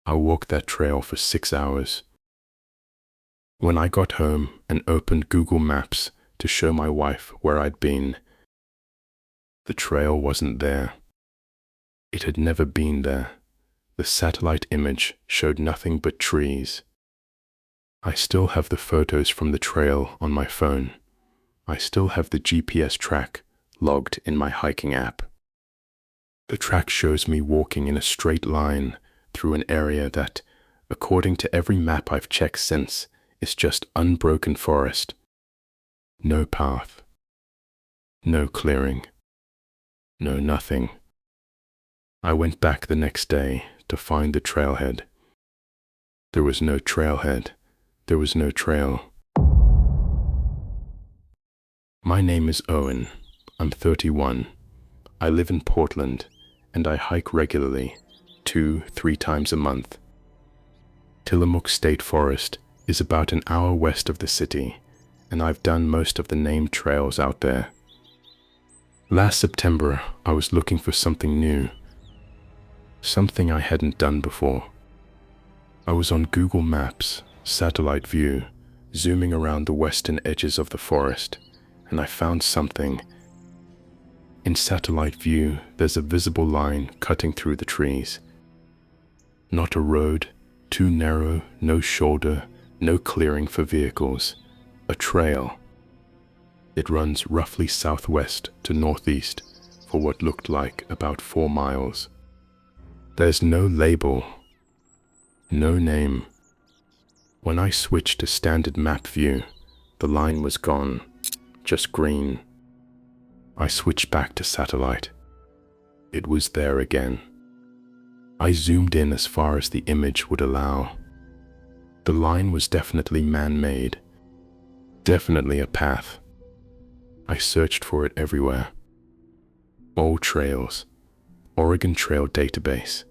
I walked that trail for 6 hours. When I got home and opened Google Maps to show my wife where I'd been, the trail wasn't there. It had never been there. The satellite image showed nothing but trees. I still have the photos from the trail on my phone. I still have the GPS track logged in my hiking app. The track shows me walking in a straight line through an area that, according to every map I've checked since, is just unbroken forest. No path. No clearing. No nothing. I went back the next day to find the trailhead. There was no trailhead. There was no trail. My name is Owen. I'm 31. I live in Portland, and I hike regularly, 2-3 times a month. Tillamook State Forest is about an hour west of the city, and I've done most of the named trails out there. Last September, I was looking for something new, something I hadn't done before. I was on Google Maps, satellite view, zooming around the western edges of the forest, and I found something. In satellite view, there's a visible line cutting through the trees. Not a road, too narrow, no shoulder, no clearing for vehicles. A trail. It runs roughly southwest to northeast for what looked like about 4 miles. There's no label, no name. When I switched to standard map view, the line was gone, just green. I switched back to satellite. It was there again. I zoomed in as far as the image would allow. The line was definitely man-made, definitely a path. I searched for it everywhere. Old trails, Oregon Trail Database,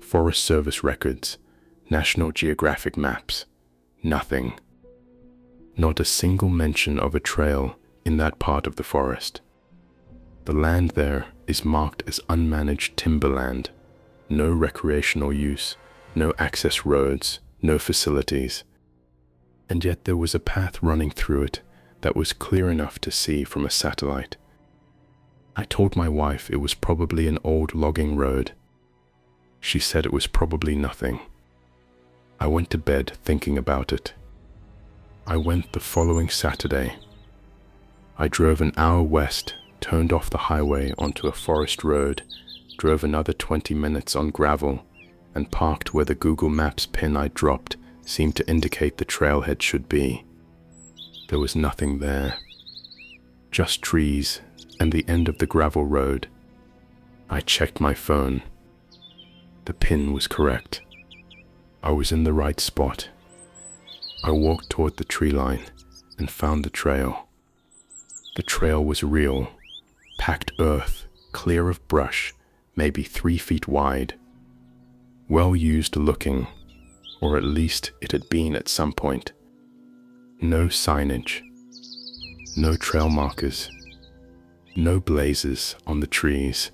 Forest Service records, National Geographic maps. Nothing. Not a single mention of a trail in that part of the forest. The land there is marked as unmanaged timberland. No recreational use, no access roads, no facilities. And yet there was a path running through it that was clear enough to see from a satellite. I told my wife it was probably an old logging road. She said it was probably nothing. I went to bed thinking about it. I went the following Saturday. I drove an hour west, turned off the highway onto a forest road, drove another 20 minutes on gravel, and parked where the Google Maps pin I dropped seemed to indicate the trailhead should be. There was nothing there. Just trees and the end of the gravel road. I checked my phone. The pin was correct. I was in the right spot. I walked toward the tree line and found the trail. The trail was real, packed earth, clear of brush, maybe 3 feet wide. Well used looking, or at least it had been at some point. No signage, no trail markers, no blazes on the trees,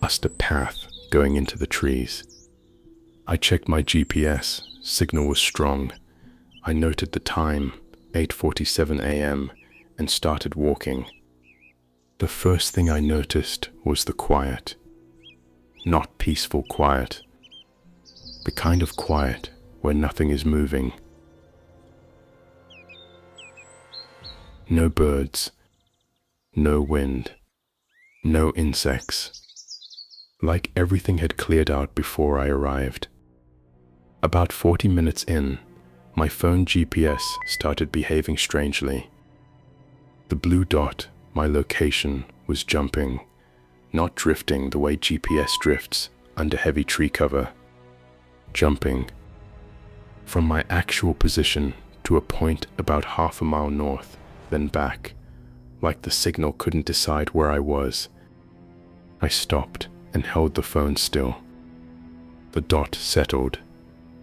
just a path going into the trees. I checked my GPS, signal was strong. I noted the time, 8:47 a.m., and started walking. The first thing I noticed was the quiet. Not peaceful quiet. The kind of quiet where nothing is moving. No birds. No wind. No insects. Like everything had cleared out before I arrived. About 40 minutes in, my phone GPS started behaving strangely. The blue dot, my location, was jumping, not drifting the way GPS drifts under heavy tree cover. Jumping from my actual position to a point about half a mile north, then back, like the signal couldn't decide where I was. I stopped and held the phone still. The dot settled,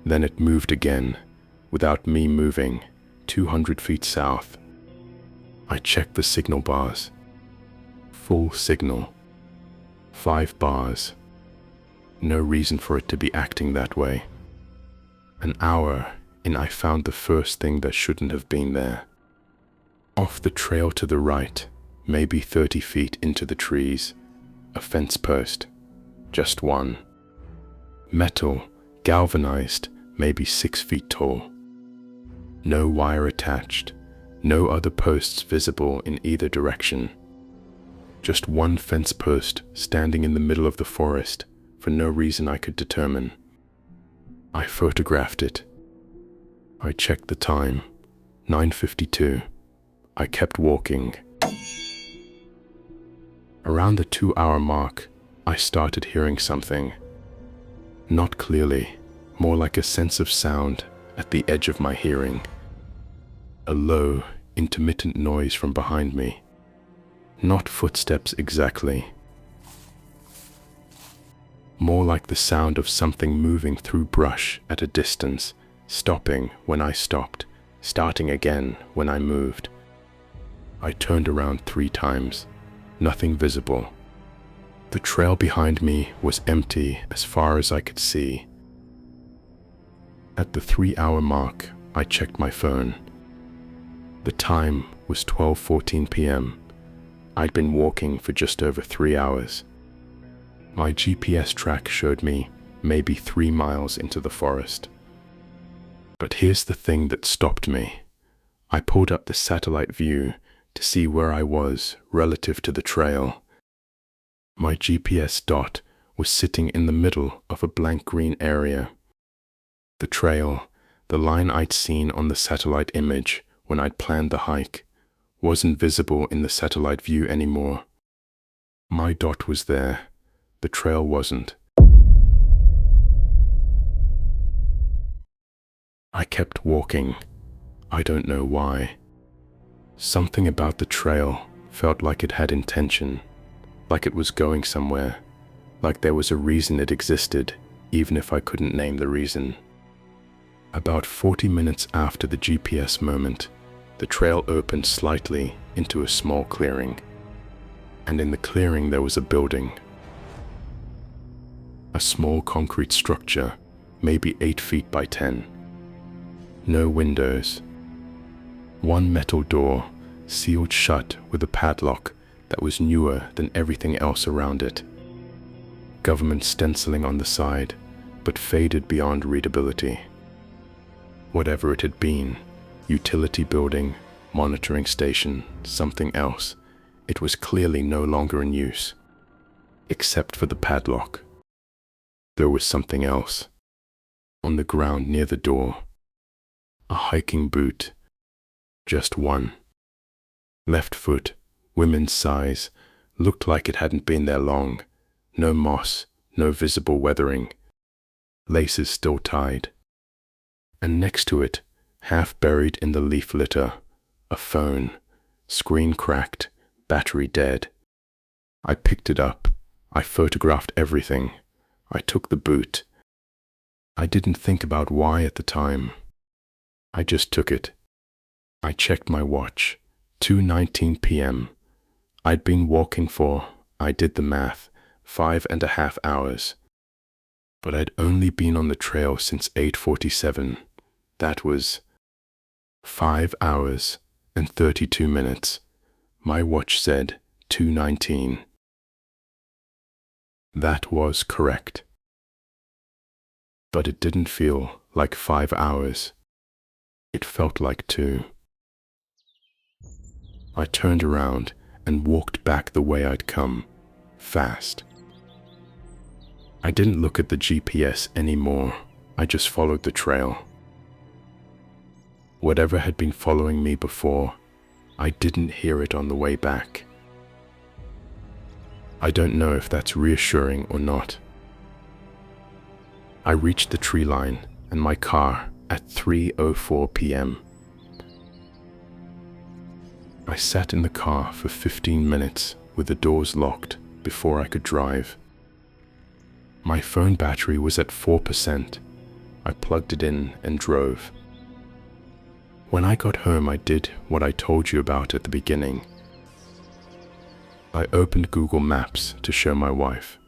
then it moved again, without me moving, 200 feet south. I checked the signal bars. Full signal. 5 bars. No reason for it to be acting that way. An hour in, I found the first thing that shouldn't have been there. Off the trail to the right, maybe 30 feet into the trees, a fence post. Just one. Metal, galvanized, maybe 6 feet tall. No wire attached, no other posts visible in either direction. Just one fence post standing in the middle of the forest for no reason I could determine. I photographed it. I checked the time, 9:52. I kept walking. Around the 2-hour mark, I started hearing something. Not clearly, more like a sense of sound at the edge of my hearing. A low, intermittent noise from behind me. Not footsteps exactly. More like the sound of something moving through brush at a distance, stopping when I stopped, starting again when I moved. I turned around 3 times. Nothing visible. The trail behind me was empty as far as I could see. At the 3-hour mark, I checked my phone. The time was 12:14 p.m. I'd been walking for just over 3 hours. My GPS track showed me maybe 3 miles into the forest. But here's the thing that stopped me. I pulled up the satellite view to see where I was relative to the trail. My GPS dot was sitting in the middle of a blank green area. The trail, the line I'd seen on the satellite image when I'd planned the hike, wasn't visible in the satellite view anymore. My dot was there, the trail wasn't. I kept walking. I don't know why. Something about the trail felt like it had intention, like it was going somewhere, like there was a reason it existed, even if I couldn't name the reason. About 40 minutes after the GPS moment, the trail opened slightly into a small clearing, and in the clearing there was a building. A small concrete structure, maybe 8 feet by 10. No windows. One metal door, sealed shut with a padlock that was newer than everything else around it. Government stenciling on the side, but faded beyond readability. Whatever it had been, utility building, monitoring station, something else, it was clearly no longer in use. Except for the padlock. There was something else. On the ground near the door. A hiking boot. Just one. Left foot, women's size, looked like it hadn't been there long. No moss, no visible weathering. Laces still tied. And next to it, half buried in the leaf litter, a phone, screen cracked, battery dead. I picked it up. I photographed everything. I took the boot. I didn't think about why at the time. I just took it. I checked my watch. 2:19 p.m. I'd been walking for, I did the math, 5.5 hours. But I'd only been on the trail since 8:47. That was 5 hours and 32 minutes. My watch said 2:19. That was correct. But it didn't feel like 5 hours. It felt like 2. I turned around and walked back the way I'd come, fast. I didn't look at the GPS anymore. I just followed the trail. Whatever had been following me before, I didn't hear it on the way back. I don't know if that's reassuring or not. I reached the tree line and my car at 3:04 p.m. I sat in the car for 15 minutes with the doors locked before I could drive. My phone battery was at 4%. I plugged it in and drove. When I got home, I did what I told you about at the beginning. I opened Google Maps to show my wife,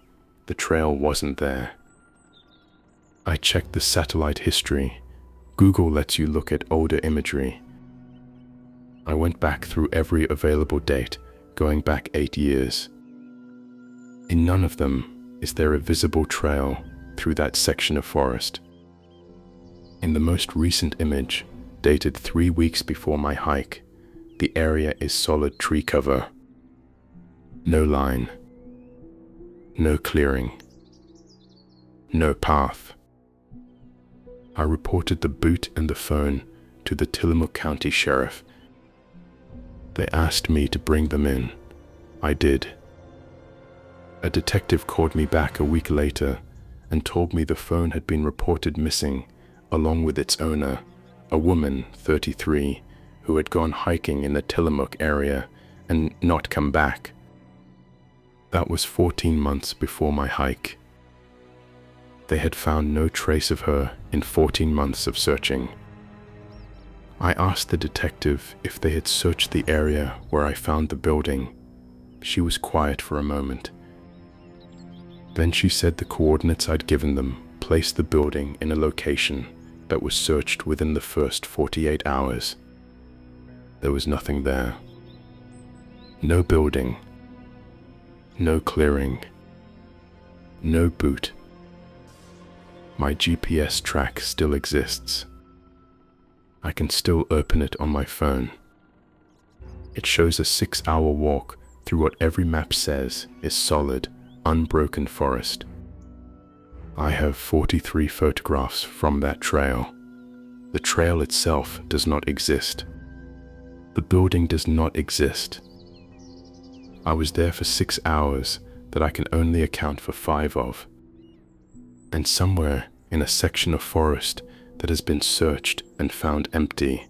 the trail wasn't there. I checked the satellite history. Google lets you look at older imagery. I went back through every available date, going back 8 years. In none of them is there a visible trail through that section of forest. In the most recent image, dated 3 weeks before my hike, the area is solid tree cover. No line. No clearing. No path. I reported the boot and the phone to the Tillamook County Sheriff. They asked me to bring them in. I did. A detective called me back a week later and told me the phone had been reported missing, along with its owner, a woman, 33, who had gone hiking in the Tillamook area and not come back. That was 14 months before my hike. They had found no trace of her in 14 months of searching. I asked the detective if they had searched the area where I found the building. She was quiet for a moment. Then she said the coordinates I'd given them placed the building in a location that was searched within the first 48 hours. There was nothing there. No building. No clearing. No boot. My GPS track still exists. I can still open it on my phone. It shows a 6-hour walk through what every map says is solid, unbroken forest. I have 43 photographs from that trail. The trail itself does not exist. The building does not exist. I was there for 6 hours that I can only account for 5 of. And somewhere in a section of forest that has been searched and found empty,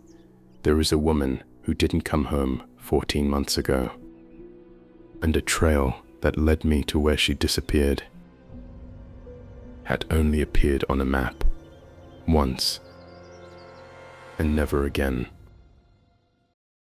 there is a woman who didn't come home 14 months ago. And a trail that led me to where she disappeared had only appeared on a map once and never again.